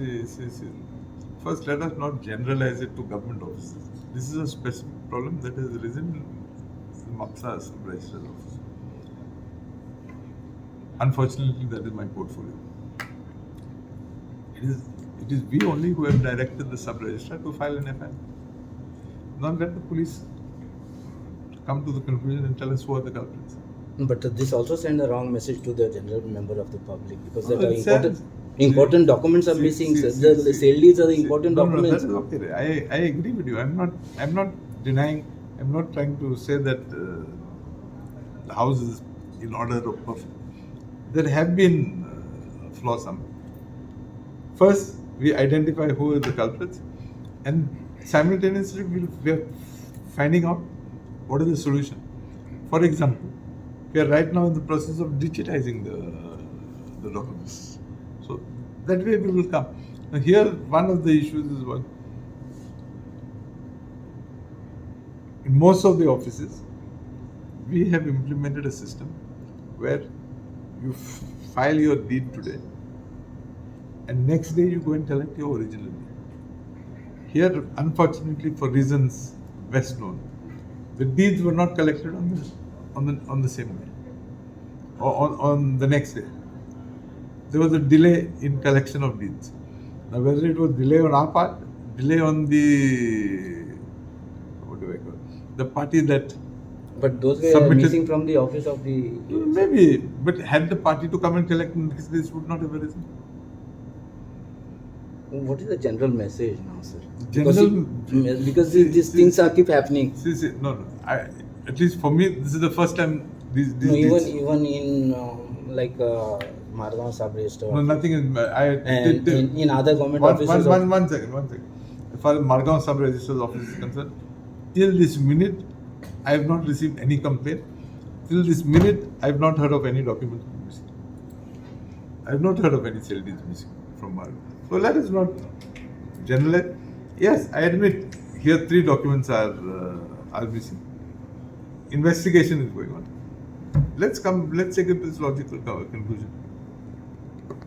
See. First, let us not generalize it to government offices. This is a specific problem that has arisen in the Mapsa sub-registrar's office. Unfortunately, that is my portfolio. It is we only who have directed the sub-registrar to file an FIR. Not let the police come to the conclusion and tell us who are the culprits. But this also sends a wrong message to the general member of the public, because No, that it important documents are missing. The sale deeds are the important documents. That is okay. I agree with you. I'm not denying. I'm not trying to say that the house is in order or perfect. There have been flaws somewhere. First, we identify who are the culprits, and simultaneously we are finding out what is the solution. For example, we are right now in the process of digitizing the documents. So that way we will come. Now here, one of the issues is one. In most of the offices, we have implemented a system where you file your deed today, and next day you go and collect your original deed. Here, unfortunately, for reasons best known, the deeds were not collected on the same day, or on the next day. There was a delay in collection of deeds. Now, whether it was delay on our part, delay on the party that. But those were missing from the office of the. Maybe, but had the party to come and collect, this would not have arisen. What is the general message now, sir? Because these things keep happening. No. At least for me, this is the first time these even in Margaon sub-register. No, nothing is. In other government offices. One second. As far as Margaon sub-registrar's office is concerned, till this minute, I have not received any complaint. Till this minute, I have not heard of any documents missing. I have not heard of any sale deeds missing from Margaon. So let us not generalize. Yes, I admit here 3 documents are missing. Investigation is going on. Let's take it to this logical conclusion.